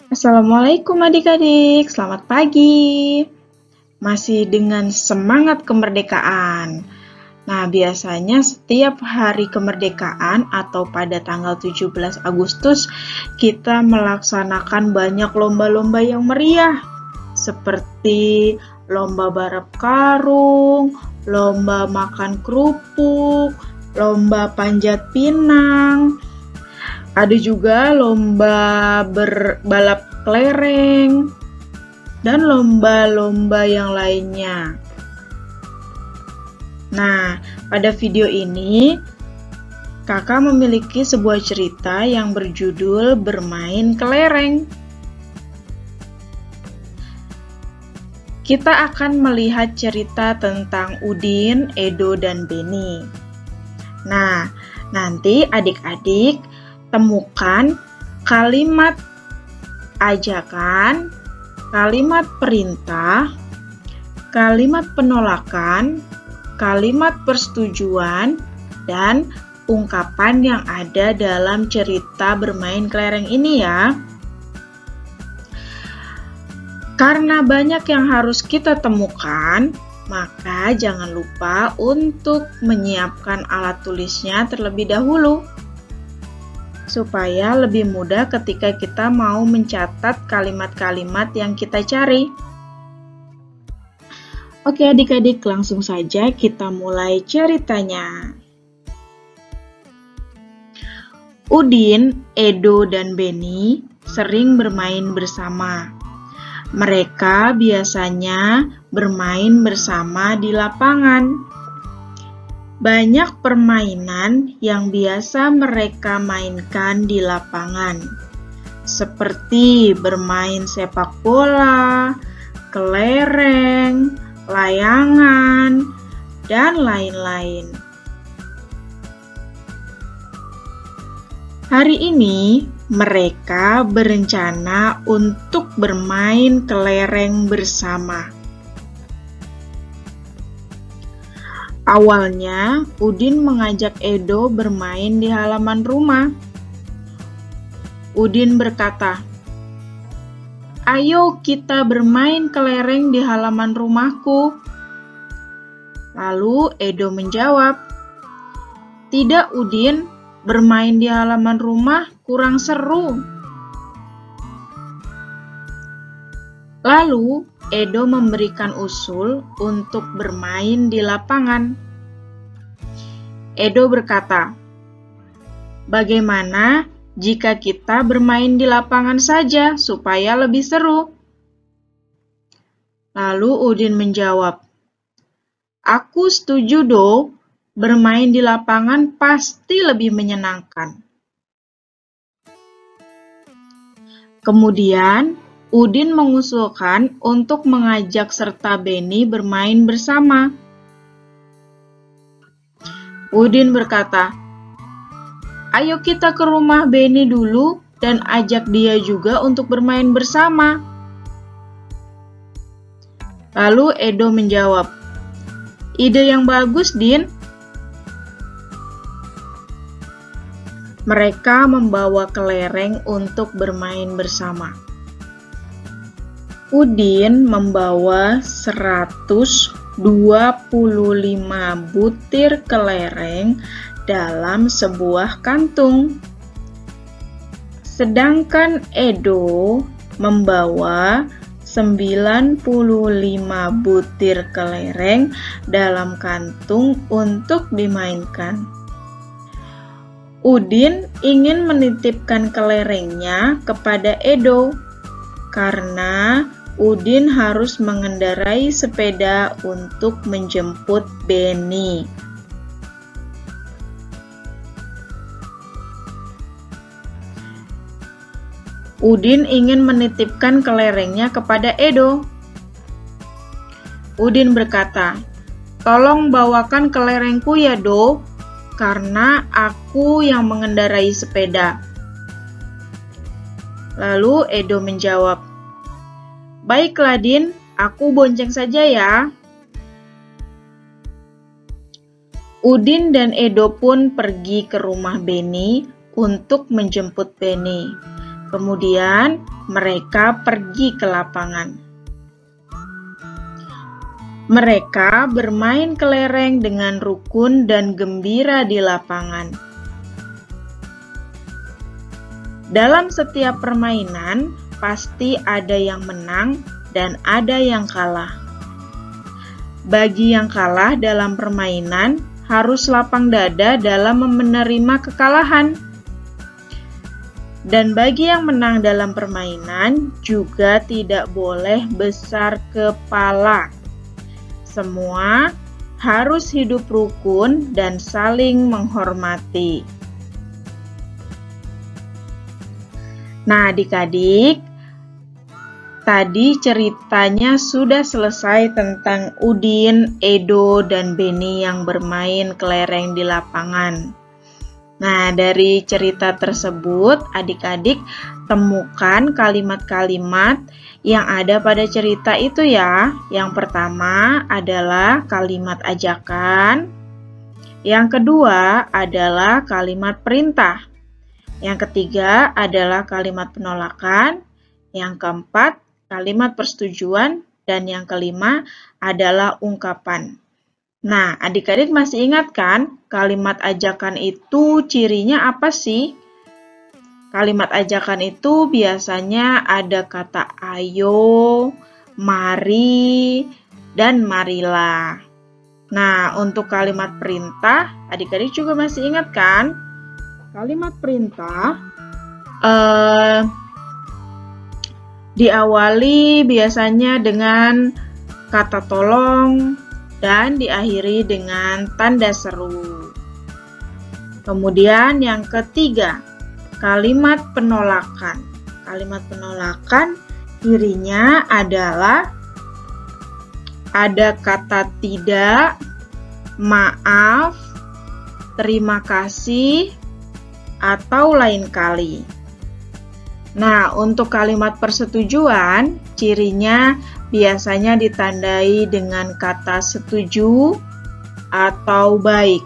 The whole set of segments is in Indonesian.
Assalamualaikum adik-adik, selamat pagi. Masih dengan semangat kemerdekaan. Nah, biasanya setiap hari kemerdekaan atau pada tanggal 17 Agustus kita melaksanakan banyak lomba-lomba yang meriah seperti lomba balap karung, lomba makan kerupuk, lomba panjat pinang, ada juga lomba balap kelereng, dan lomba-lomba yang lainnya. Nah, pada video ini, kakak memiliki sebuah cerita yang berjudul Bermain Kelereng. Kita akan melihat cerita tentang Udin, Edo, dan Beni. Nah, nanti adik-adik temukan kalimat ajakan, kalimat perintah, kalimat penolakan, kalimat persetujuan, dan ungkapan yang ada dalam cerita bermain kelereng ini ya. Karena banyak yang harus kita temukan, maka jangan lupa untuk menyiapkan alat tulisnya terlebih dahulu, supaya lebih mudah ketika kita mau mencatat kalimat-kalimat yang kita cari. Oke adik-adik, langsung saja kita mulai ceritanya. Udin, Edo, dan Beni sering bermain bersama. Mereka biasanya bermain bersama di lapangan. Banyak permainan yang biasa mereka mainkan di lapangan, seperti bermain sepak bola, kelereng, layangan, dan lain-lain. Hari ini, mereka berencana untuk bermain kelereng bersama. Awalnya, Udin mengajak Edo bermain di halaman rumah. Udin berkata, "Ayo kita bermain kelereng di halaman rumahku." Lalu Edo menjawab, "Tidak Udin, bermain di halaman rumah kurang seru." Lalu Edo memberikan usul untuk bermain di lapangan. Edo berkata, "Bagaimana jika kita bermain di lapangan saja supaya lebih seru?" Lalu Udin menjawab, "Aku setuju Do, bermain di lapangan pasti lebih menyenangkan." Kemudian, Udin mengusulkan untuk mengajak serta Beni bermain bersama. Udin berkata, "Ayo kita ke rumah Beni dulu dan ajak dia juga untuk bermain bersama." Lalu Edo menjawab, "Ide yang bagus, Din." Mereka membawa kelereng untuk bermain bersama. Udin membawa 125 butir kelereng dalam sebuah kantung. Sedangkan Edo membawa 95 butir kelereng dalam kantung untuk dimainkan. Udin ingin menitipkan kelerengnya kepada Edo, karena Udin harus mengendarai sepeda untuk menjemput Beni. Udin ingin menitipkan kelerengnya kepada Edo. Udin berkata, "Tolong bawakan kelerengku ya Do, karena aku yang mengendarai sepeda." Lalu Edo menjawab, "Baiklah Din, aku bonceng saja ya." Udin dan Edo pun pergi ke rumah Beni untuk menjemput Beni. Kemudian mereka pergi ke lapangan. Mereka bermain kelereng dengan rukun dan gembira di lapangan. Dalam setiap permainan, pasti ada yang menang dan ada yang kalah. Bagi yang kalah dalam permainan, harus lapang dada dalam menerima kekalahan. Dan bagi yang menang dalam permainan, juga tidak boleh besar kepala. Semua harus hidup rukun dan saling menghormati. Nah, adik-adik, tadi ceritanya sudah selesai tentang Udin, Edo, dan Beni yang bermain kelereng di lapangan. Nah, dari cerita tersebut, adik-adik temukan kalimat-kalimat yang ada pada cerita itu ya. Yang pertama adalah kalimat ajakan. Yang kedua adalah kalimat perintah. Yang ketiga adalah kalimat penolakan. Yang keempat, kalimat persetujuan. Dan yang kelima adalah ungkapan. Nah, adik-adik masih ingat kan kalimat ajakan itu cirinya apa sih? Kalimat ajakan itu biasanya ada kata ayo, mari, dan marilah. Nah, untuk kalimat perintah, adik-adik juga masih ingat kan? Kalimat perintah diawali biasanya dengan kata tolong dan diakhiri dengan tanda seru. Kemudian yang ketiga, kalimat penolakan. Kalimat penolakan cirinya adalah ada kata tidak, maaf, terima kasih, atau lain kali. Nah, untuk kalimat persetujuan, cirinya biasanya ditandai dengan kata setuju atau baik.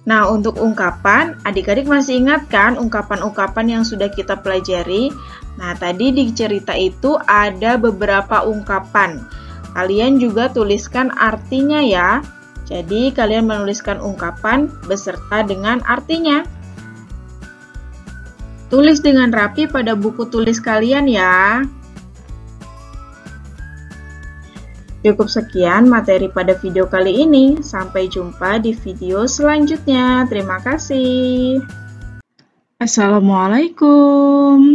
Nah, untuk ungkapan, adik-adik masih ingat kan ungkapan-ungkapan yang sudah kita pelajari? Nah, tadi di cerita itu ada beberapa ungkapan. Kalian juga tuliskan artinya ya. Jadi, kalian menuliskan ungkapan beserta dengan artinya. Tulis dengan rapi pada buku tulis kalian ya. Cukup sekian materi pada video kali ini. Sampai jumpa di video selanjutnya. Terima kasih. Assalamualaikum.